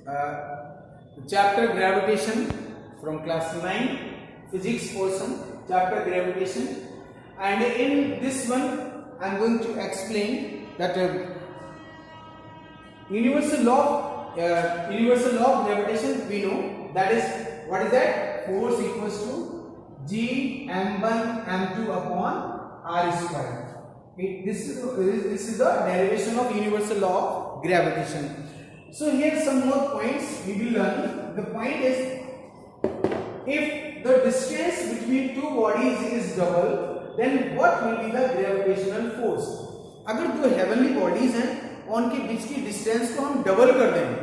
chapter gravitation from class 9 physics portion, chapter gravitation, and in this one I am going to explain that universal law of gravitation. We know that is, what is that? Force equals to G m1 m2 upon r square. This is the derivation of universal law of gravitation. So here some more points we will learn. The point is, if the distance between two bodies is double, then what will be the gravitational force? अगर दो heavenly bodies हैं, उनके बीच की distance को हम double कर देंगे,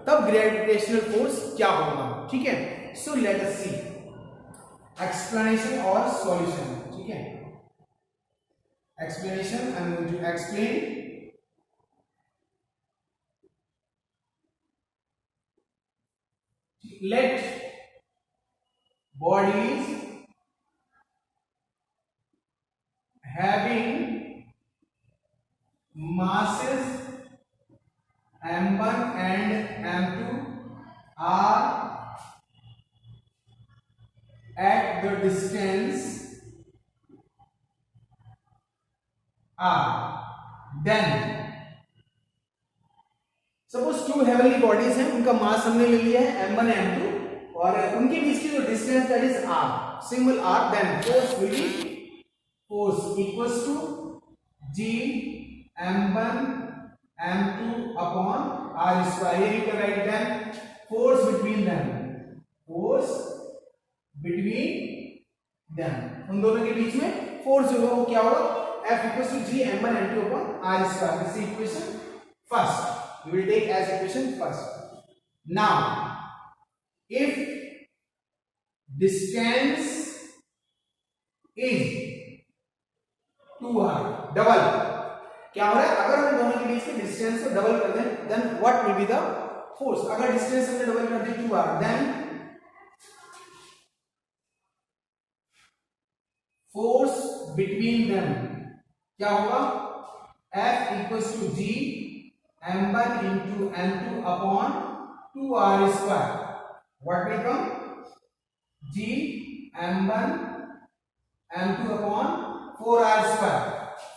तब gravitational force क्या होगा? ठीक है? So let us see explanation or solution. ठीक है? Explanation, I am going to explain. Let bodies having masses m1 and m2 are at the distance r, then suppose two heavenly bodies हैं, उनका मास हमने ले लिया है m1 m2 और उनके बीच की जो distance that is r, single r, then force will be force equals to g m1 m2 upon r square. Here you can write then force between them, force between them, उन दोनों के बीच में force होगा वो क्या होगा? F equals to g m1 m2 upon r square. This is equation first. We will take as equation first. Now, if distance is 2r, double, क्या हो रहा है? अगर हम दोनों के बीच के डिस्टेंस को डबल कर दें, then what will be the force? अगर डिस्टेंस हमने डबल कर दी 2r, then force between them क्या होगा? F equals to g m1 into m2 upon 2r square. What will come? G m1 m2 upon 4r square.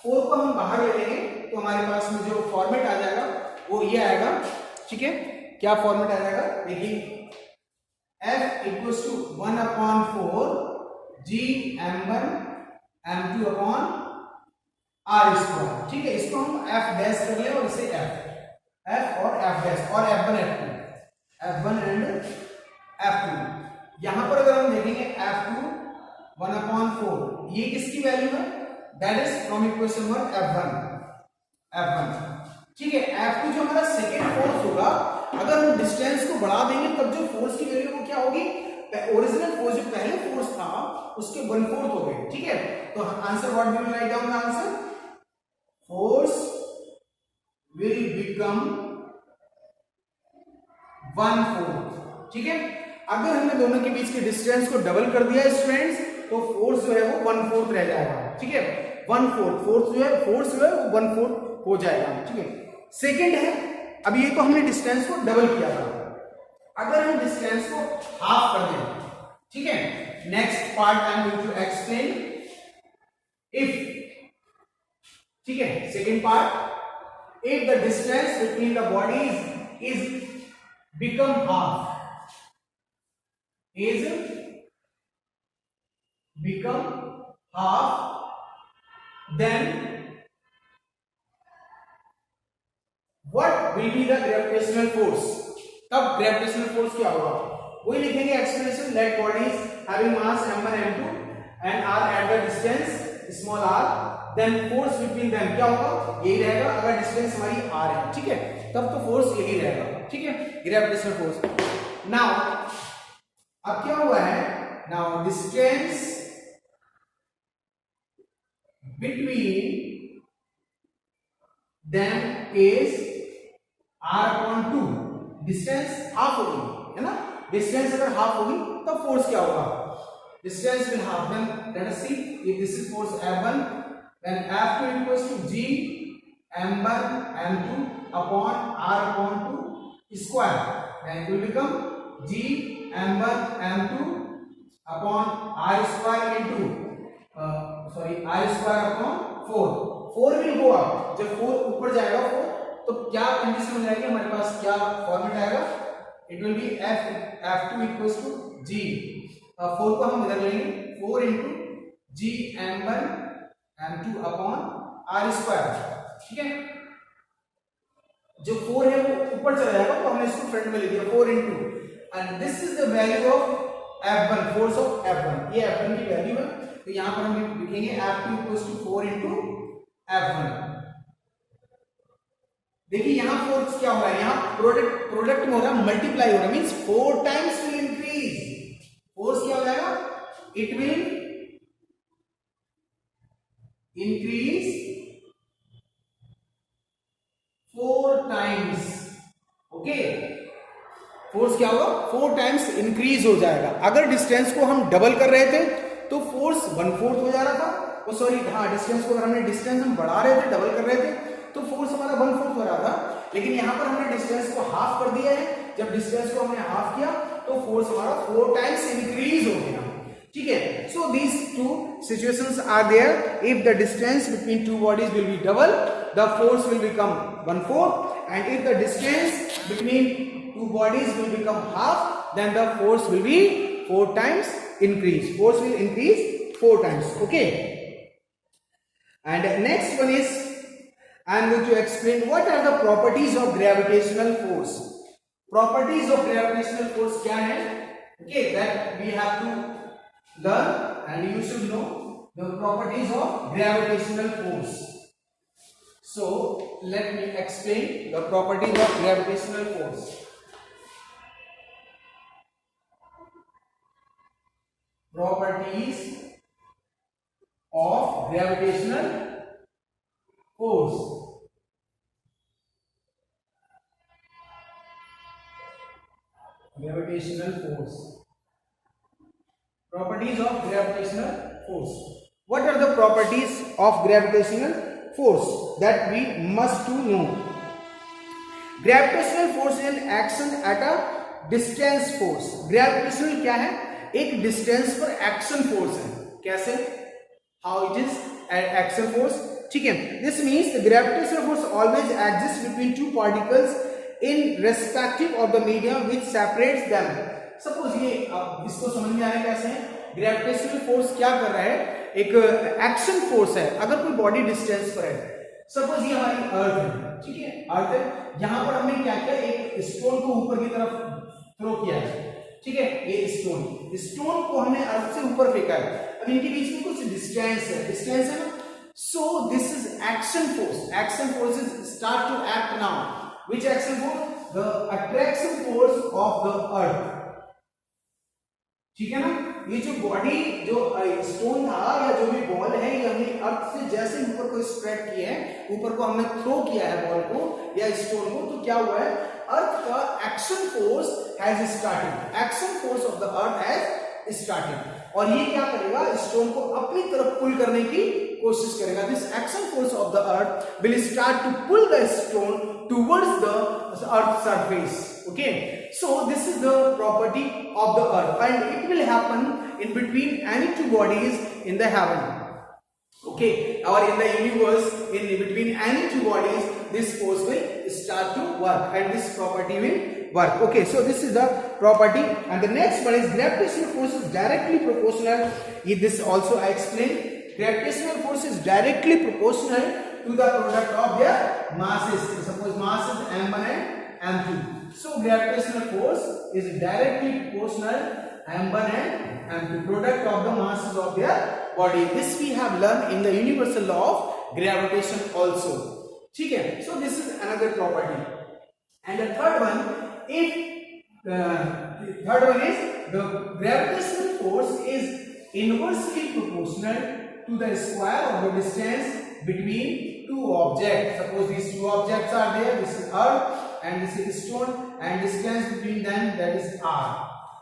4 को हम बाहर ले लेंगे तो हमारे पास में जो फॉर्मेट आ जाएगा वो ये आएगा. ठीक है? क्या फॉर्मेट आ जाएगा? देखिए, F equals to 1 upon 4 G m1 m2 upon r square. ठीक है? इसको हम F डैश कर ले और इसे F और F डैश और F1 एंड F2. यहां पर अगर हम देखेंगे F2 1 upon 4, ये किसकी वैल्यू है? That is from equation number F1. ठीक है? F2 जो हमारा सेकेंड फोर्स होगा, अगर हम डिस्टेंस को बढ़ा देंगे तब जो फोर्स की वैल्यू वो क्या होगी? ओरिजिनल फोर्स जो पहले फोर्स था उसके 1/4 हो गए. ठीक है? तो answer what we will write down the answer? Force will become 1/4. ठीक है? अगर हमने दोनों के बीच के डिस्टेंस को डबल कर दिया स्टूडेंट्स, तो फोर्स जो है वो 1/4 रह जाएगा. ठीक है? 1/4 फोर्स जो है वो 1/4 हो जाएगा. ठीक है? सेकंड है, अब ये तो हमने डिस्टेंस को डबल किया था, अगर हम डिस्टेंस को हाफ कर दें. ठीक है? Next part I am going to explain. If, ठीक है, second part, if the distance between the bodies is become half, then what will be the gravitational force? तब gravitational force क्या होगा? वही लिखेंगे explanation. let bodies having mass m1 m2 and are at the distance small r, then force between them क्या होगा? यही रहेगा. अगर डिस्टेंस हमारी r है, ठीक है, तब तो फोर्स यही रहेगा. ठीक है? Gravitational force. नाउ अब क्या हुआ है? Now distance between them is r/2. Distance half होगी, है ना? डिस्टेंस अगर हाफ होगी तब फोर्स क्या होगा? Distance will half. Then let us see if this is force F1, then F2 equals to G m1 m2 upon r upon 2 square, then it will become G m1 m2 upon r square into r square upon 4. 4 will go up, जब 4 ऊपर जाएगा 4 तो क्या condition हो जाएगी हमारे पास, क्या format आएगा, it will be f2 equals to g, 4 को हम इधर लेंगे 4 into g m1 m2 upon r square, ठीक है। जो 4 है वो ऊपर चला जाएगा तो हमने इसको फ्रंट में ले लिया 4 into, and this is the value of f1, force of f1, ये f1 की वैल्यू है। तो यहां पर हम लिखेंगे f2 equals to 4 into f1। देखिए यहां फोर्स क्या हो रहा है, यहां प्रोडक्ट में हो रहा है, मल्टीप्लाई हो रहा है, means 4 times will increase, force क्या हो जाएगा, it will increase 4 times, okay. Force क्या होगा, 4 टाइम्स इंक्रीज हो जाएगा। अगर डिस्टेंस को हम डबल कर रहे थे तो फोर्स 1/4 हो जा रहा था, सॉरी हाँ, डिस्टेंस को अगर हमने डिस्टेंस हम बढ़ा रहे थे, डबल कर रहे थे तो फोर्स हमारा 1/4 हो रहा था, लेकिन यहां पर हमने डिस्टेंस को हाफ कर दिया है। जब डिस्टेंस को हमने हाफ किया तो फोर्स हमारा 4 टाइम्स इंक्रीज हो गया, ठीक है। So these two situations are there, if the distance between two bodies will be double the force will become 1/4, and if the distance between two bodies will become half, then the force will be 4 times increase, force will increase 4 times, okay. And next one is I am going to explain what are the properties of gravitational force. Properties of gravitational force क्या है, okay, that we have to learn and you should know the properties of gravitational force. So let me explain the properties of gravitational force. Properties of gravitational force. Gravitational force. Properties of gravitational force. What are the properties of gravitational force that we must to know? Gravitational force is an action at a distance force. Gravitational क्या है, एक distance पर action force है, कैसे, how it is action force, ठीक है। This means the gravitational force always exist between two particles in respective of the medium which separates them. Suppose ये इसको समझ में आया कैसे है, ग्रेविटेशनल फोर्स क्या कर रहा है, एक एक्शन फोर्स है। अगर कोई बॉडी डिस्टेंस पर है, सपोज ये हमारी अर्थ है, ठीक है, अर्थ है, यहां पर हमने क्या किया, एक स्टोन को ऊपर की तरफ थ्रो किया है, ठीक है, ये स्टोन को हमने अर्थ से ऊपर फेंका है। अब इनके बीच में कुछ डिस्टेंस है ना, so this is action force. Action forces start to act now. Which action force, the attraction force of the earth, ठीक है ना। ये जो बॉडी, जो स्टोन था या जो भी बॉल है, ये हमने अर्थ से जैसे ऊपर को स्प्रेड किया है, ऊपर को हमने थ्रो किया है बॉल को या स्टोन को, तो क्या हुआ है, अर्थ का action force has started, action force of the earth has started, और ये क्या करेगा, स्टोन को अपनी तरफ पुल करने की कोशिश करेगा। This action force of the earth will start to pull the stone towards the earth surface, okay. So this is the property of the earth, and it will happen in between any two bodies in the heaven, okay, or in the universe, in between any two bodies this force will start to work and this property will work, okay. So this is the property, and the next one is gravitational force is directly proportional. This also I explained. Gravitational force is directly proportional to the product of their masses. Suppose mass is m1 and m2, so gravitational force is directly proportional m1 and m2, product of the masses of their body. This we have learned in the universal law of gravitation also, ठीक है। So this is another property, and the third one, the third one is the gravitational force is inversely proportional to the square of the distance between two objects. Suppose these two objects are there, this is earth and this is stone, and distance between them, that is r.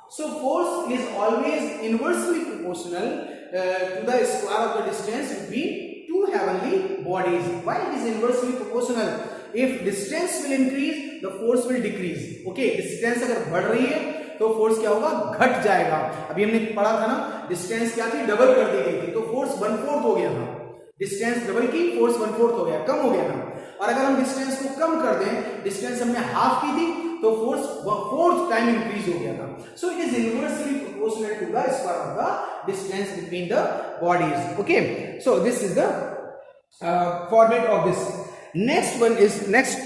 So force is always inversely proportional to the square of the distance between two heavenly bodies. Why it is inversely proportional? If distance will increase the force will decrease. Okay, distance अगर बढ़ रही है तो force क्या होगा, घट जाएगा। अभी हमने पढ़ा था ना, डिस्टेंस क्या थी, डबल कर दी गई थी तो फोर्स 1/4 हो गया था। डिस्टेंस डबल की, फोर्स 1/4 हो गया, कम हो गया था। और अगर हम डिस्टेंस को कम कर दें, डिस्टेंस हमने हाफ की थी तो फोर्स 4 टाइम इंक्रीज हो गया था। So it is inversely proportional to the square of the distance between the bodies. Okay, so this is the format of this. Next one is next